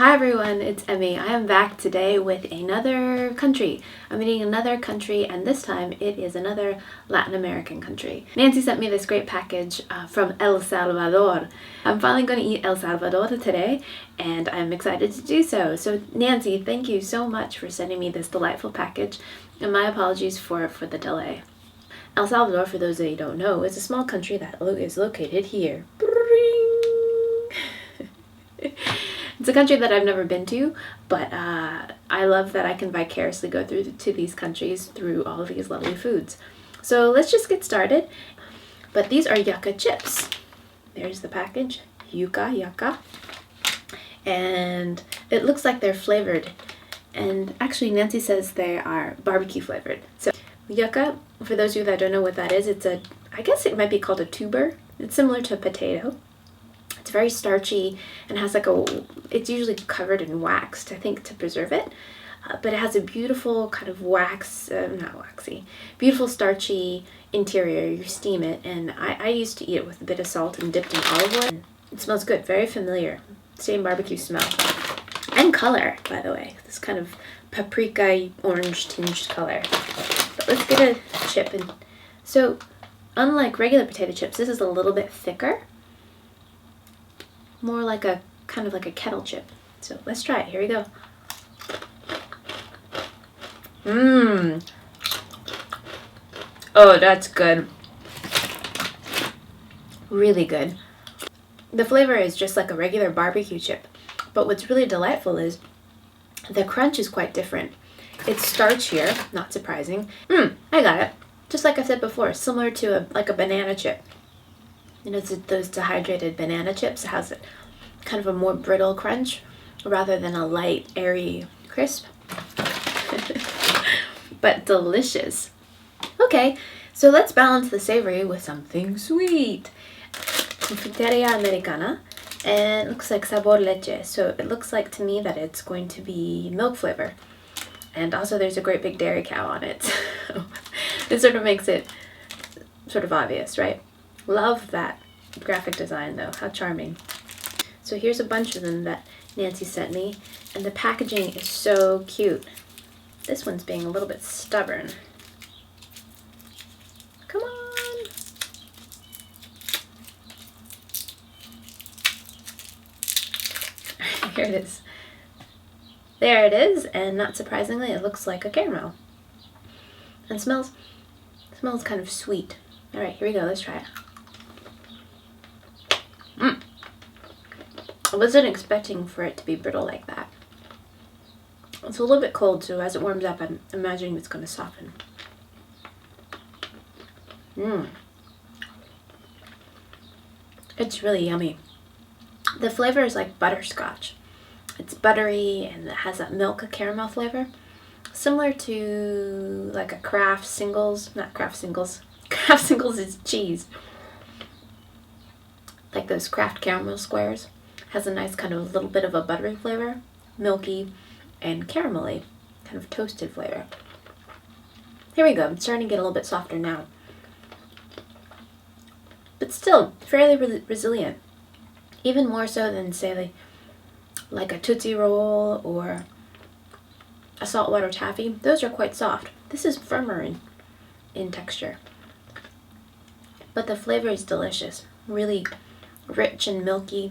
Hi everyone, it's Emmy. I am back today with another country. I'm eating another country, and this time it is another Latin American country. Nancy sent me this great package from El Salvador. I'm finally going to eat El Salvador today, and I'm excited to do so. So Nancy, thank you so much for sending me this delightful package, and my apologies for the delay. El Salvador, for those of you who don't know, is a small country that is located here. It's a country that I've never been to, but I love that I can vicariously go to these countries through all of these lovely foods. So let's just get started. But these are yuca chips. There's the package, yuca. And it looks like they're flavored. And actually Nancy says they are barbecue flavored. So yuca, for those of you that don't know what that is, I guess it might be called a tuber. It's similar to a potato. It's very starchy and has it's usually covered in wax, I think, to preserve it. But it has a beautiful kind of beautiful starchy interior. You steam it, and I used to eat it with a bit of salt and dipped in olive oil. It smells good, very familiar. Same barbecue smell. And color, by the way. This kind of paprika orange tinged color. But let's get a chip. And so, unlike regular potato chips, this is a little bit thicker. More like a kind of like a kettle chip. So let's try it. Here we go. Oh, that's good. Really good. The flavor is just like a regular barbecue chip, but what's really delightful is the crunch is quite different. It's starchier, not surprising. I got it. Just like I said before, similar to a banana chip. You know, those dehydrated banana chips. It has kind of a more brittle crunch rather than a light, airy crisp. But delicious. Okay, so let's balance the savory with something sweet. Confiteria Americana, and it looks like sabor leche. So it looks like to me that it's going to be milk flavor. And also there's a great big dairy cow on it. So it sort of makes it sort of obvious, right? Love that graphic design though, how charming. So here's a bunch of them that Nancy sent me, and the packaging is so cute. This one's being a little bit stubborn. Come on. Here it is. There it is, and not surprisingly it looks like a caramel. And smells kind of sweet. Alright, here we go, let's try it. I wasn't expecting for it to be brittle like that. It's a little bit cold, so as it warms up, I'm imagining it's going to soften. It's really yummy. The flavor is like butterscotch. It's buttery and it has that milk caramel flavor. Similar to like a Kraft Singles, not Kraft Singles. Kraft Singles is cheese. Like those Kraft caramel squares. Has a nice kind of little bit of a buttery flavor, milky and caramelly, kind of toasted flavor. Here we go. It's starting to get a little bit softer now. But still fairly resilient. Even more so than, say, like a Tootsie Roll or a saltwater taffy. Those are quite soft. This is firmer in texture. But the flavor is delicious. Really rich and milky.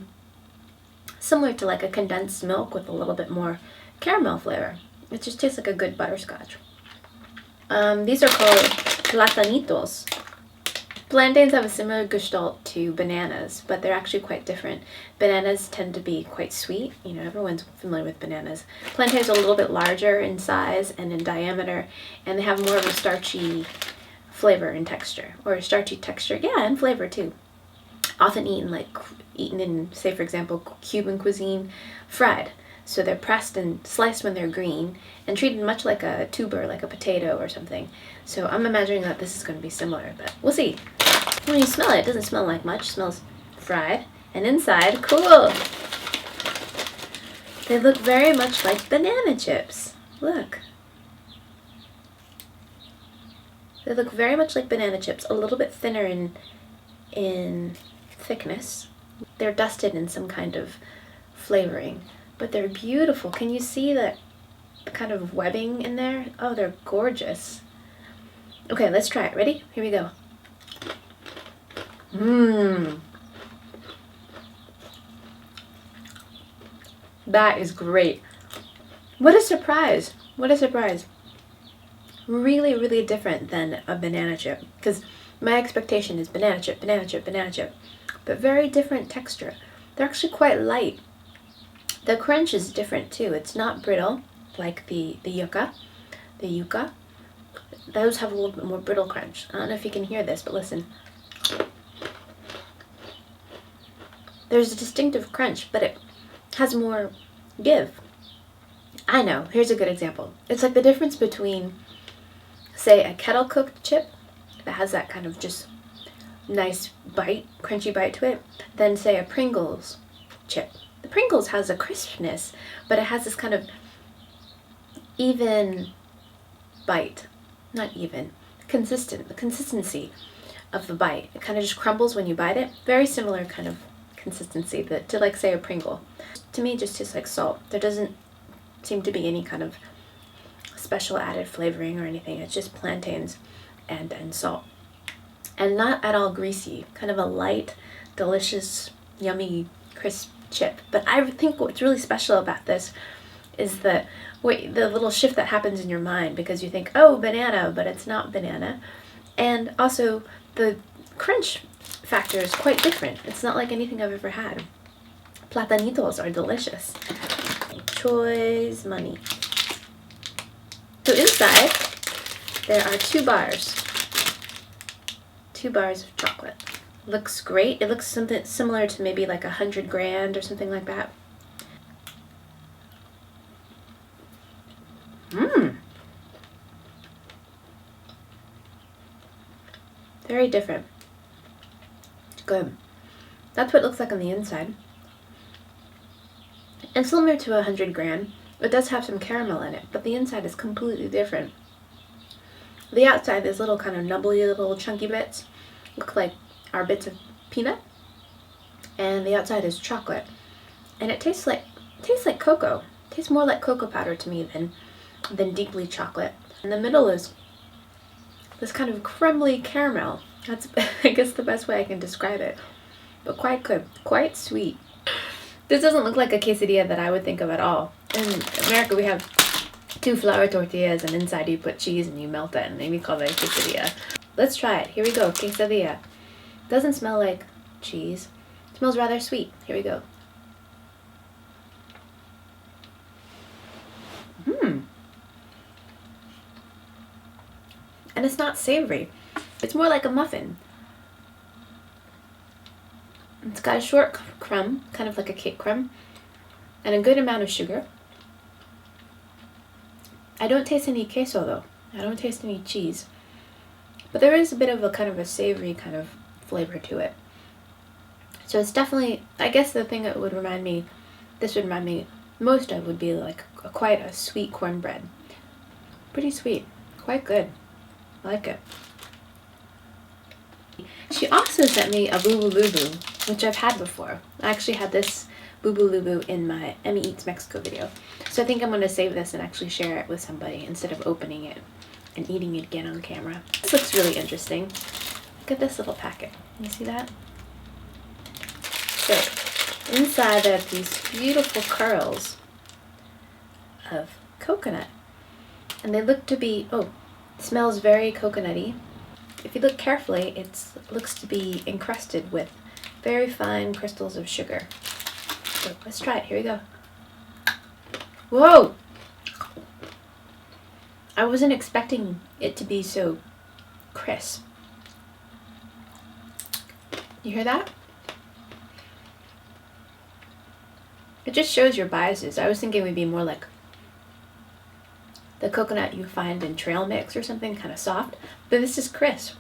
Similar to like a condensed milk with a little bit more caramel flavor. It just tastes like a good butterscotch. These are called platanitos. Plantains have a similar gestalt to bananas, but they're actually quite different. Bananas tend to be quite sweet. You know, everyone's familiar with bananas. Plantains are a little bit larger in size and in diameter, and they have more of a starchy flavor and texture. Or a starchy texture, yeah, and flavor too. Often eaten in, say for example, Cuban cuisine, fried. So they're pressed and sliced when they're green and treated much like a tuber, like a potato or something. So I'm imagining that this is going to be similar, but we'll see. When you smell it, it doesn't smell like much. It smells fried. And inside, cool! They look very much like banana chips. Look. They look very much like banana chips, a little bit thinner in thickness. They're dusted in some kind of flavoring. but they're beautiful. Can you see the kind of webbing in there? Oh, they're gorgeous. Okay, let's try it. Ready? Here we go. Mmm. That is great. What a surprise. What a surprise. Really, really different than a banana chip, because my expectation is banana chip, banana chip, banana chip, but very different texture. They're actually quite light. The crunch is different too. It's not brittle like the Yuca. The Yuca. Those have a little bit more brittle crunch. I don't know if you can hear this, but listen. There's a distinctive crunch, but it has more give. I know, here's a good example. It's like the difference between, say, a kettle cooked chip that has that kind of just nice bite, crunchy bite to it, than say a Pringles chip. The Pringles has a crispness, but it has this kind of even bite. Not even, consistent, the consistency of the bite. It kind of just crumbles when you bite it. Very similar kind of consistency to like say a Pringle. To me, it just tastes like salt. There doesn't seem to be any kind of special added flavoring or anything. It's just plantains and salt. And not at all greasy. Kind of a light, delicious, yummy, crisp chip. But I think what's really special about this is the little shift that happens in your mind, because you think, oh, banana, but it's not banana. And also the crunch factor is quite different. It's not like anything I've ever had. Platanitos are delicious. Choi's money. So inside there are 2 bars. 2 bars of chocolate. Looks great. It looks something similar to maybe like 100 grand or something like that. Mmm. Very different. Good. That's what it looks like on the inside. And similar to 100 grand, it does have some caramel in it, but the inside is completely different. The outside, these little kind of nubbly little chunky bits look like are bits of peanut, and the outside is chocolate. And it tastes like cocoa. It tastes more like cocoa powder to me than deeply chocolate. In the middle is this kind of crumbly caramel. That's, I guess, the best way I can describe it. But quite good, quite sweet. This doesn't look like a quesadilla that I would think of at all. In America, we have 2 flour tortillas, and inside you put cheese and you melt it, and we call that a quesadilla. Let's try it. Here we go, quesadilla. Doesn't smell like cheese. It smells rather sweet. Here we go. And it's not savory. It's more like a muffin. It's got a short crumb, kind of like a cake crumb, and a good amount of sugar. I don't taste any queso though. I don't taste any cheese. But there is a bit of a kind of a savory kind of flavor to it. So it's definitely, I guess the thing that this would remind me most of would be like quite a sweet cornbread. Pretty sweet. Quite good. I like it. She also sent me a Boo Boo Lubu, which I've had before. I actually had this Boo Boo Lubu in my Emmy Eats Mexico video. So I think I'm going to save this and actually share it with somebody instead of opening it and eating it again on camera. This looks really interesting. Look at this little packet. Can you see that? So inside there are these beautiful curls of coconut. And they look to be, oh, it smells very coconutty. If you look carefully, it looks to be encrusted with very fine crystals of sugar. So let's try it. Here we go. Whoa! I wasn't expecting it to be so crisp. You hear that? It just shows your biases. I was thinking it would be more like the coconut you find in trail mix or something, kind of soft, but this is crisp.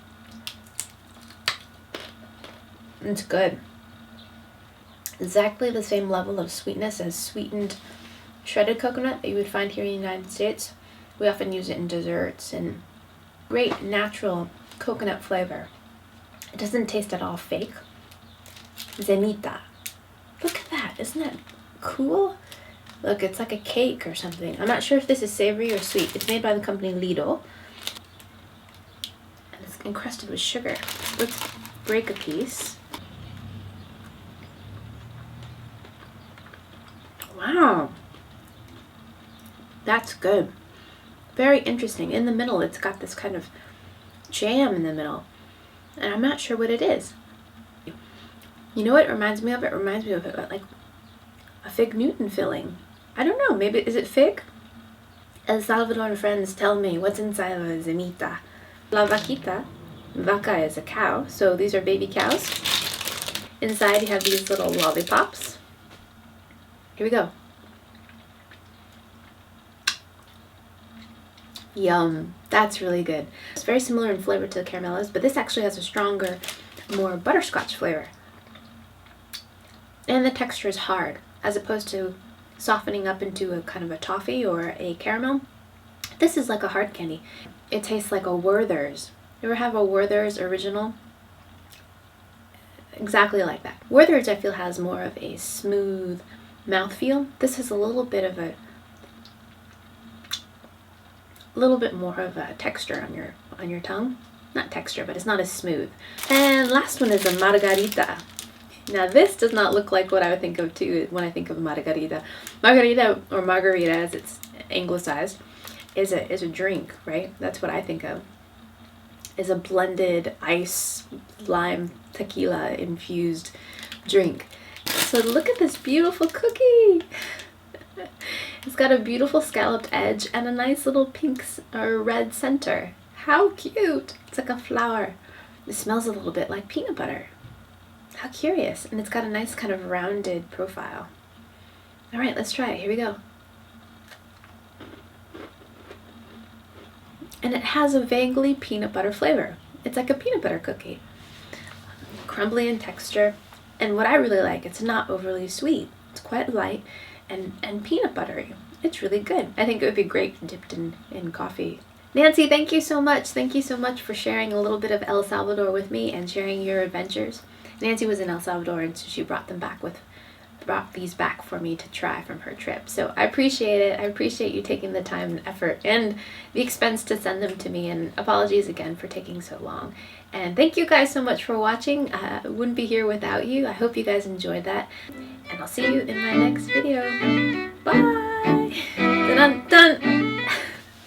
It's good. Exactly the same level of sweetness as sweetened shredded coconut that you would find here in the United States. We often use it in desserts, and great natural coconut flavor. It doesn't taste at all fake. Zita. Look at that. Isn't that cool? Look, it's like a cake or something. I'm not sure if this is savory or sweet. It's made by the company Lidl. And it's encrusted with sugar. Let's break a piece. Wow. That's good. Very interesting. In the middle, it's got this kind of jam in the middle. And I'm not sure what it is. You know what it reminds me of? It reminds me of like a fig Newton filling. I don't know. Maybe, is it fig? El Salvadorian friends tell me what's inside of a zemita. La vaquita. Vaca is a cow, so these are baby cows. Inside you have these little lollipops. Here we go. Yum. That's really good. It's very similar in flavor to the caramellos, but this actually has a stronger, more butterscotch flavor. And the texture is hard, as opposed to softening up into a kind of a toffee or a caramel. This is like a hard candy. It tastes like a Werther's. You ever have a Werther's original? Exactly like that. Werther's, I feel, has more of a smooth mouthfeel. This has a little bit of a more of a texture on your tongue. Not texture, but it's not as smooth. And last one is a margarita. Now this does not look like what I would think of too when I think of margarita. Margarita, or margarita as it's anglicized, is a drink, right? That's what I think of. Is a blended ice, lime, tequila infused drink. So look at this beautiful cookie. It's got a beautiful scalloped edge and a nice little pink or red center. How cute! It's like a flower. It smells a little bit like peanut butter. How curious. And it's got a nice kind of rounded profile. All right, let's try it. Here we go. And it has a vaguely peanut butter flavor. It's like a peanut butter cookie. Crumbly in texture. And what I really like, it's not overly sweet. It's quite light and peanut buttery. It's really good. I think it would be great dipped in coffee. Nancy, thank you so much. Thank you so much for sharing a little bit of El Salvador with me and sharing your adventures. Nancy was in El Salvador, and so she brought these back for me to try from her trip. So I appreciate it. I appreciate you taking the time and effort and the expense to send them to me, and apologies again for taking so long. And thank you guys so much for watching. I wouldn't be here without you. I hope you guys enjoyed that, and I'll see you in my next video. Bye! Dun, dun, dun.